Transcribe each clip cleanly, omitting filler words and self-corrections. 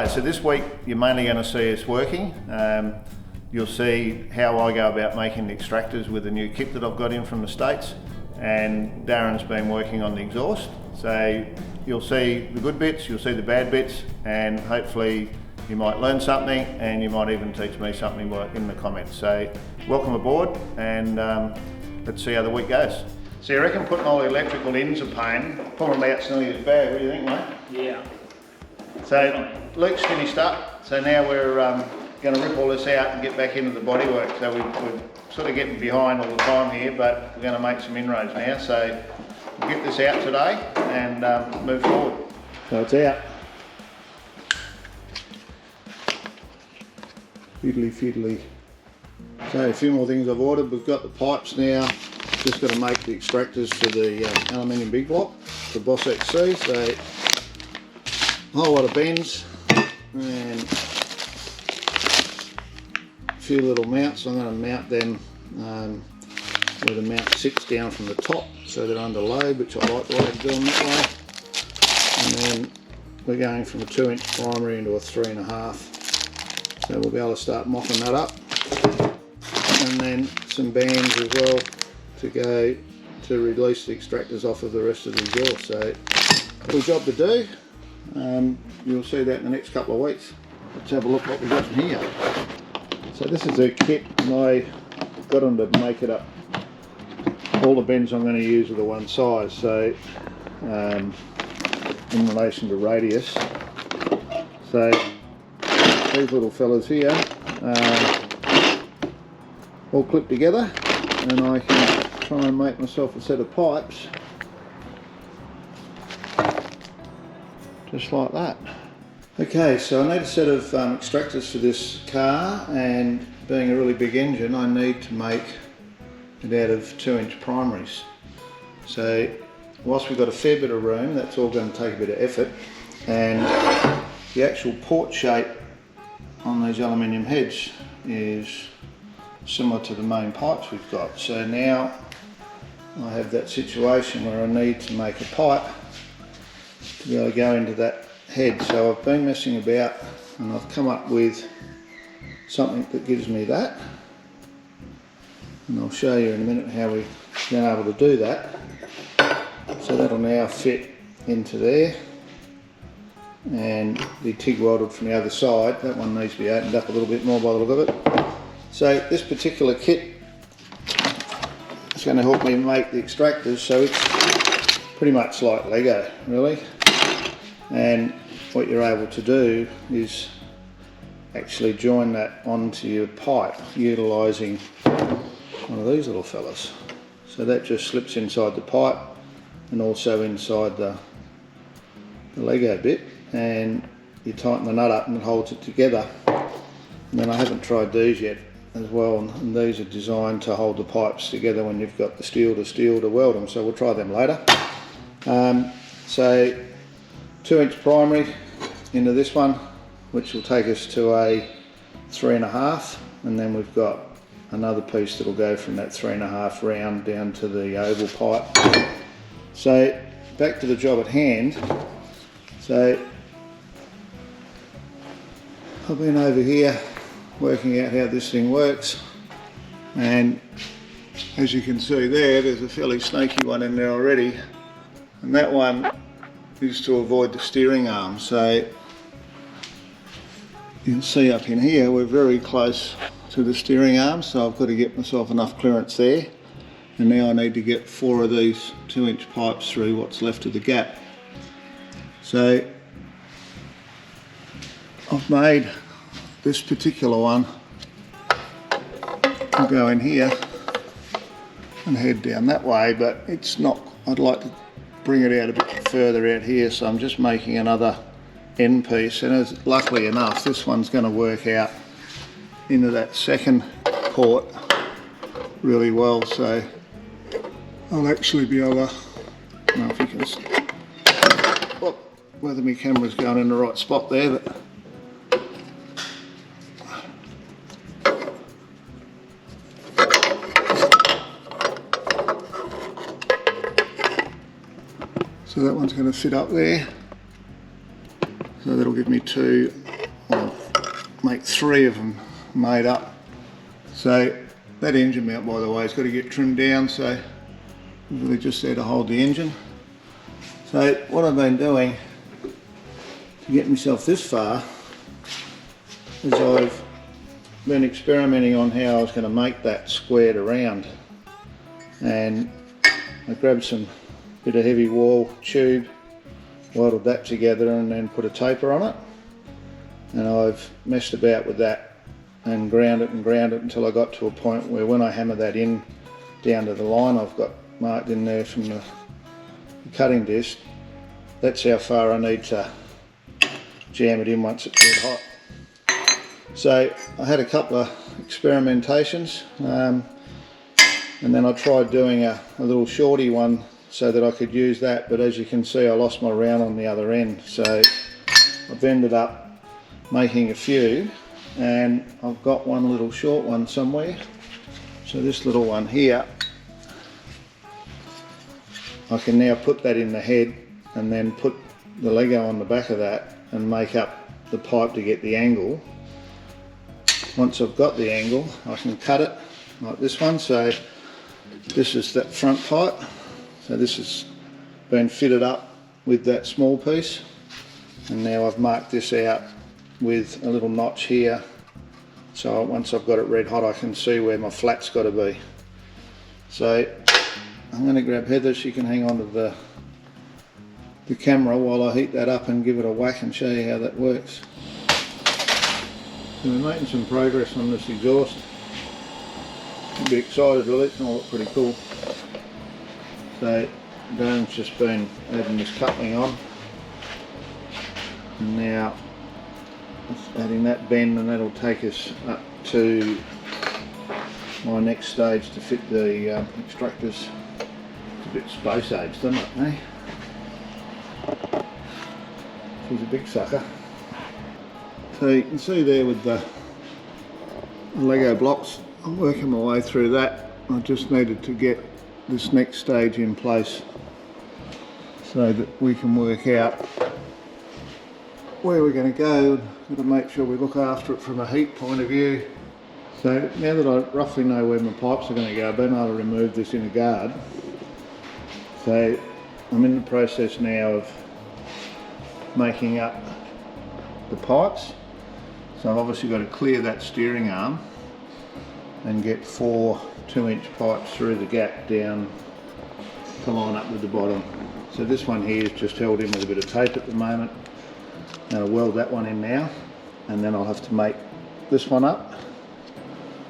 Righto, so this week you're mainly going to see us working. You'll see how I go about making the extractors with the new kit that I've got in from the States, and Darren's been working on the exhaust. So you'll see the good bits, you'll see the bad bits, and hopefully you might learn something, and you might even teach me something in the comments. So welcome aboard, and let's see how the week goes. So you reckon putting all the electrical in's a pain, pulling them out's nearly as bad, what do you think, mate? Yeah. So Luke's finished up, so now we're going to rip all this out and get back into the bodywork. So we're sort of getting behind all the time here, but we're going to make some inroads now. So we'll get this out today and move forward. So it's out. Fiddly. So a few more things I've ordered. We've got the pipes now. Just got to make the extractors for the aluminium big block, the Boss XC. So a whole lot of bends and a few little mounts. I'm going to mount them where the mount sits down from the top, so they're under load, which I like the way to do them that way. And then we're going from a 2-inch primary into a 3.5. So we'll be able to start mopping that up. And then some bands as well to go to release the extractors off of the rest of the exhaust. So good job to do. You'll see that in the next couple of weeks. Let's have a look what we've got in here. So this is a kit, and I got them to make it up. All the bends I'm going to use are the one size, so in relation to radius. So these little fellas here all clip together, and I can try and make myself a set of pipes just like that. Okay, so I need a set of extractors for this car, and being a really big engine I need to make it out of 2-inch primaries. So whilst we've got a fair bit of room, that's all going to take a bit of effort, and the actual port shape on these aluminium heads is similar to the main pipes we've got. So now I have that situation where I need to make a pipe to be able to go into that head. So I've been messing about and I've come up with something that gives me that, and I'll show you in a minute how we've been able to do that. So that'll now fit into there and be TIG welded from the other side. That one needs to be opened up a little bit more by the look of it. So this particular kit is going to help me make the extractors, so it's pretty much like Lego really, and what you're able to do is actually join that onto your pipe utilising one of these little fellas. So that just slips inside the pipe and also inside the Lego bit, and you tighten the nut up and it holds it together. And then I haven't tried these yet as well, and these are designed to hold the pipes together when you've got the steel to weld them, so we'll try them later. So 2-inch primary into this one, which will take us to a 3.5, and then we've got another piece that will go from that 3.5 round down to the oval pipe. So back to the job at hand. So I've been over here working out how this thing works, and as you can see there's a fairly snaky one in there already, and that one is to avoid the steering arm. So you can see up in here we're very close to the steering arm, so I've got to get myself enough clearance there, and now I need to get 4 of these 2-inch pipes through what's left of the gap. So I've made this particular one will go in here and head down that way, but it's not, I'd like to bring it out a bit further out here, so I'm just making another end piece, and as luckily enough this one's going to work out into that second port really well, so I'll actually be able to, I don't know if you can see whether my camera's going in the right spot there, but so that one's going to fit up there, so that'll give me 2 I'll make 3 of them made up. So that engine mount, by the way, has got to get trimmed down, so really just there to hold the engine. So what I've been doing to get myself this far is I've been experimenting on how I was going to make that squared around, and I grabbed some bit of heavy wall tube, welded that together and then put a taper on it, and I've messed about with that and ground it until I got to a point where when I hammer that in down to the line I've got marked in there from the cutting disc, that's how far I need to jam it in once it's red hot. So I had a couple of experimentations, and then I tried doing a little shorty one so that I could use that, but as you can see I lost my round on the other end, so I've ended up making a few, and I've got one little short one somewhere. So this little one here, I can now put that in the head and then put the Lego on the back of that and make up the pipe to get the angle. Once I've got the angle, I can cut it like this one. So this is that front pipe. So this has been fitted up with that small piece, and now I've marked this out with a little notch here. So once I've got it red hot, I can see where my flat's got to be. So I'm going to grab Heather, she can hang on to the camera while I heat that up and give it a whack and show you how that works. So we're making some progress on this exhaust. I'm a bit excited really, it's going to look pretty cool. So Darren's just been adding this coupling on, and now just adding that bend, and that'll take us up to my next stage to fit the extractors. It's a bit space age, doesn't it, eh? She's a big sucker. So you can see there with the Lego blocks, I'm working my way through that. I just needed to get this next stage in place so that we can work out where we're going to go. Got to make sure we look after it from a heat point of view. So now that I roughly know where my pipes are going to go, I've been able to remove this inner guard. So I'm in the process now of making up the pipes. So I've obviously got to clear that steering arm and get 4 2-inch pipes through the gap down to line up with the bottom. So this one here is just held in with a bit of tape at the moment. And I'll weld that one in now, and then I'll have to make this one up,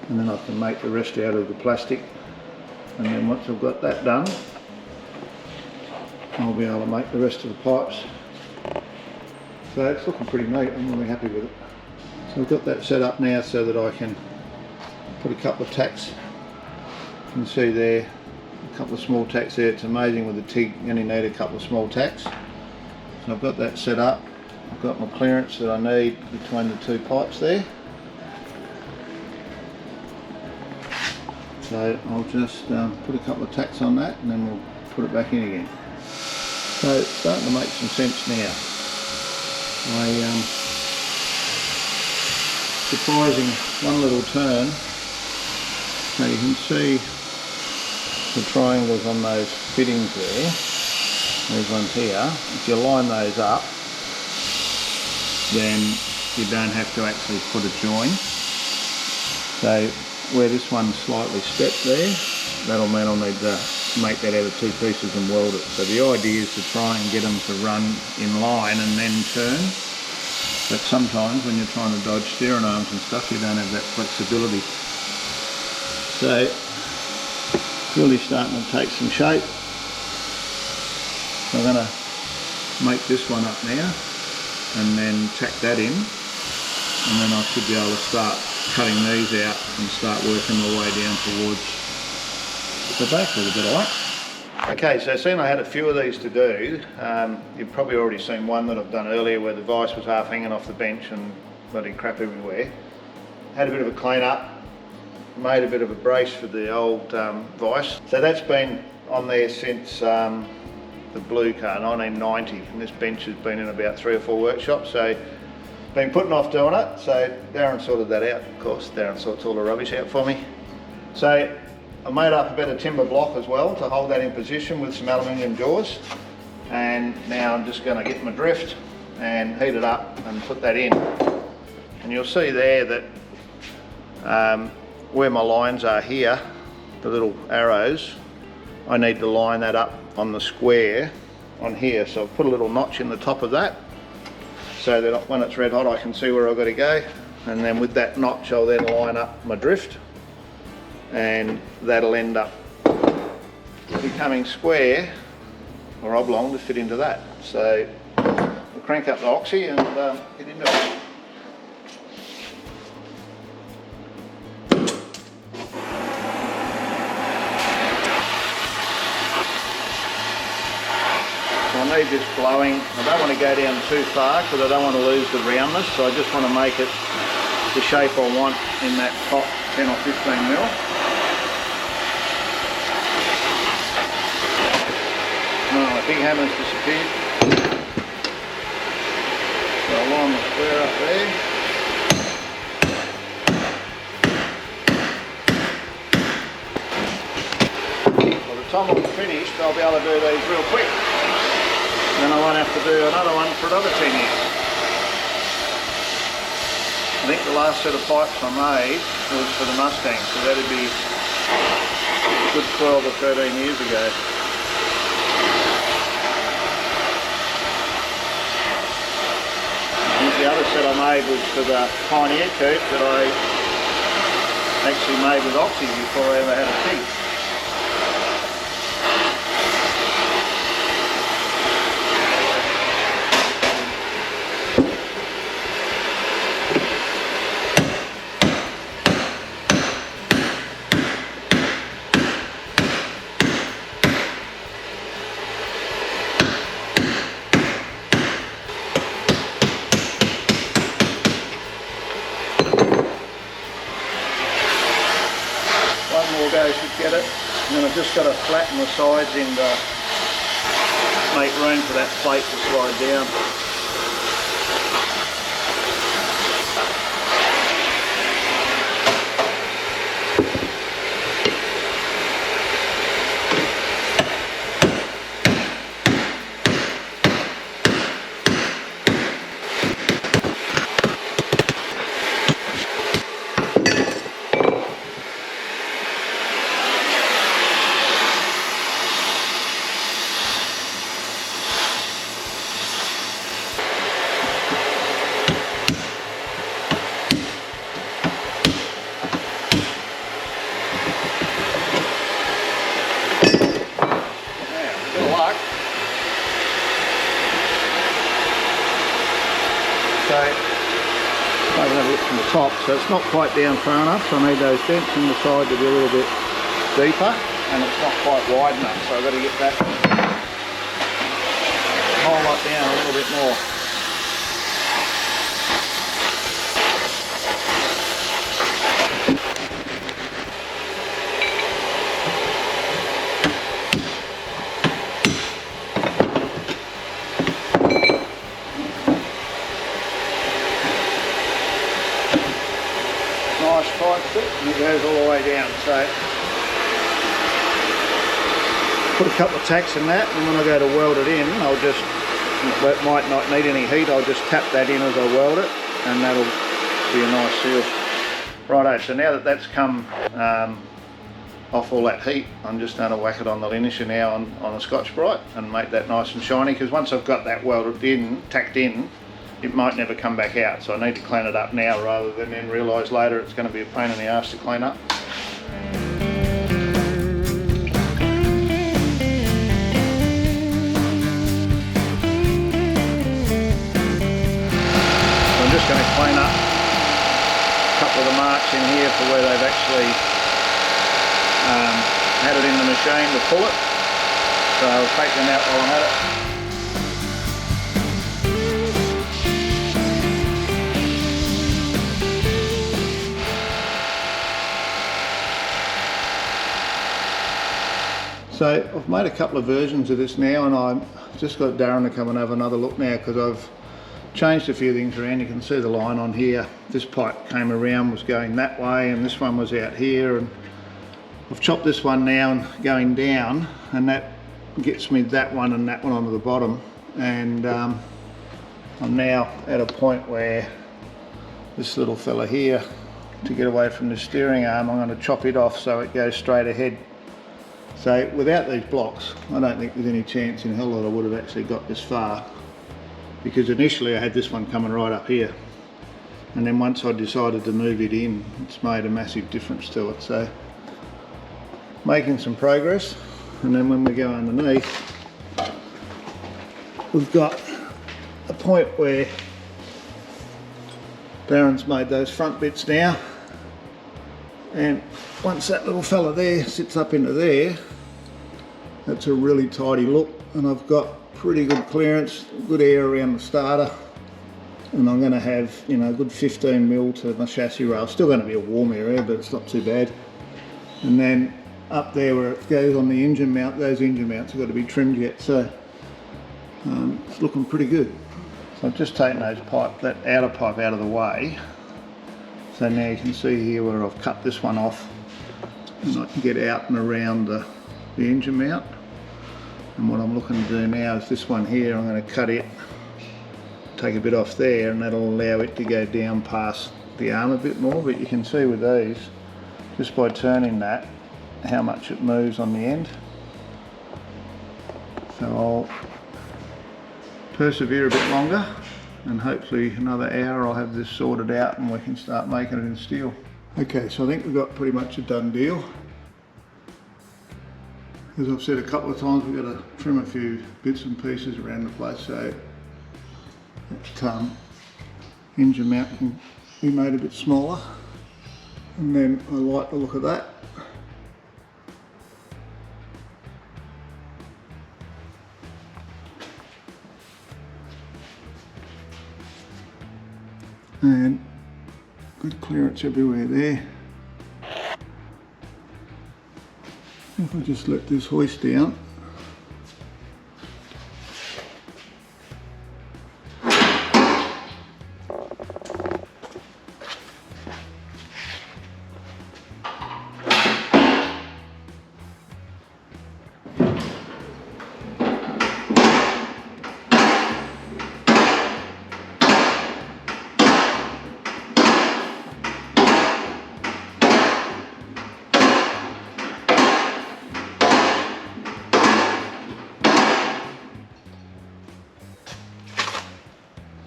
and then I can make the rest out of the plastic, and then once I've got that done I'll be able to make the rest of the pipes. So it's looking pretty neat, I'm really happy with it. So I've got that set up now so that I can put a couple of tacks. You can see there a couple of small tacks there. It's amazing with the TIG you only need a couple of small tacks. So I've got that set up. I've got my clearance that I need between the 2 pipes there. So I'll just put a couple of tacks on that and then we'll put it back in again. So it's starting to make some sense now. Surprising one little turn. So you can see the triangles on those fittings there. These ones here. If you line those up, then you don't have to actually put a join. So where this one's slightly stepped there, that'll mean I'll need to make that out of 2 pieces and weld it. So the idea is to try and get them to run in line and then turn. But sometimes when you're trying to dodge steering arms and stuff, you don't have that flexibility. So it's really starting to take some shape. So I'm going to make this one up now and then tack that in, and then I should be able to start cutting these out and start working my way down towards the back with a bit of light. Okay, so seeing I had a few of these to do, you've probably already seen one that I've done earlier where the vise was half hanging off the bench and bloody crap everywhere. Had a bit of a clean up, made a bit of a brace for the old vise. So that's been on there since the blue car, 1990, and this bench has been in about 3 or 4 workshops. So been putting off doing it, so Darren sorted that out, of course. Darren sorts all the rubbish out for me. So I made up a bit of timber block as well to hold that in position with some aluminium jaws. And now I'm just going to get my drift and heat it up and put that in. And you'll see there that where my lines are here, the little arrows, I need to line that up on the square on here. So I've put a little notch in the top of that, so that when it's red hot I can see where I've got to go, and then with that notch I'll then line up my drift, and that'll end up becoming square or oblong to fit into that. So we'll crank up the oxy and get into it. I need this blowing. I don't want to go down too far because I don't want to lose the roundness, so I just want to make it the shape I want in that top 10 or 15 mil. Oh, the big hammer's disappeared. So I'll line the square up there. By the time I'm finished, I'll be able to do these real quick. Then I won't have to do another one for another 10 years. I think the last set of pipes I made was for the Mustang, so that'd be a good 12 or 13 years ago. And the other set I made was for the Pioneer coupe that I actually made with Oxy before I ever had a Pig. Should get it, and then I've just got to flatten the sides in to make room for that plate to slide down. Top, so it's not quite down far enough, so I need those dents in the side to be a little bit deeper, and it's not quite wide enough, so I've got to get that whole lot down a little bit more. Nice tight fit, and it goes all the way down. So put a couple of tacks in that, and when I go to weld it in, I'll just, it might not need any heat, I'll just tap that in as I weld it, and that'll be a nice seal. Righto, so now that that's come off all that heat, I'm just going to whack it on the linisher now on the Scotch-Brite and make that nice and shiny, because once I've got that welded in, tacked in, it might never come back out, so I need to clean it up now rather than then realise later it's going to be a pain in the arse to clean up. So I'm just going to clean up a couple of the marks in here for where they've actually had it in the machine to pull it, so I'll take them out while I'm at it. So I've made a couple of versions of this now, and I've just got Darren to come and have another look now, because I've changed a few things around. You can see the line on here. This pipe came around, was going that way, and this one was out here, and I've chopped this one now and going down, and that gets me that one and that one onto the bottom. And I'm now at a point where this little fella here, to get away from the steering arm, I'm going to chop it off so it goes straight ahead. So without these blocks, I don't think there's any chance in hell that I would have actually got this far, because initially I had this one coming right up here, and then once I decided to move it in, it's made a massive difference to it. So making some progress. And then when we go underneath, we've got a point where Darren's made those front bits now, and once that little fella there sits up into there, that's a really tidy look, and I've got pretty good clearance, good air around the starter, and I'm going to have, you know, a good 15 mil to my chassis rail. Still going to be a warm area, but it's not too bad. And then up there where it goes on the engine mount, those engine mounts have got to be trimmed yet, so it's looking pretty good. So I've just taken that outer pipe out of the way, so now you can see here where I've cut this one off, and I can get out and around the engine mount. And what I'm looking to do now is this one here, I'm going to cut it, take a bit off there, and that'll allow it to go down past the arm a bit more. But you can see with these, just by turning that, how much it moves on the end. So I'll persevere a bit longer, and hopefully another hour I'll have this sorted out and we can start making it in steel. Okay, so I think we've got pretty much a done deal. As I've said a couple of times, we've got to trim a few bits and pieces around the place so that engine mount can be made a bit smaller. And then I like the look of that. And good clearance everywhere there. If I just let this hoist down,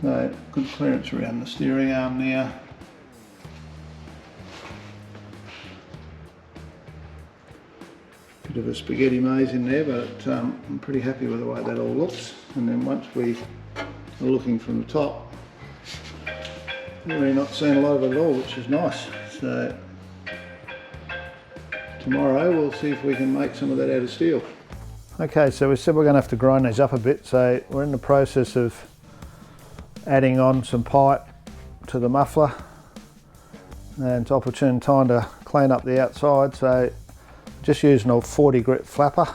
so good clearance around the steering arm now. Bit of a spaghetti maze in there, but I'm pretty happy with the way that all looks. And then once we are looking from the top, we're not seeing a lot of it at all, which is nice. So tomorrow we'll see if we can make some of that out of steel. Okay, so we said we're going to have to grind these up a bit, so we're in the process of adding on some pipe to the muffler, and it's opportune time to clean up the outside, so just using a 40 grit flapper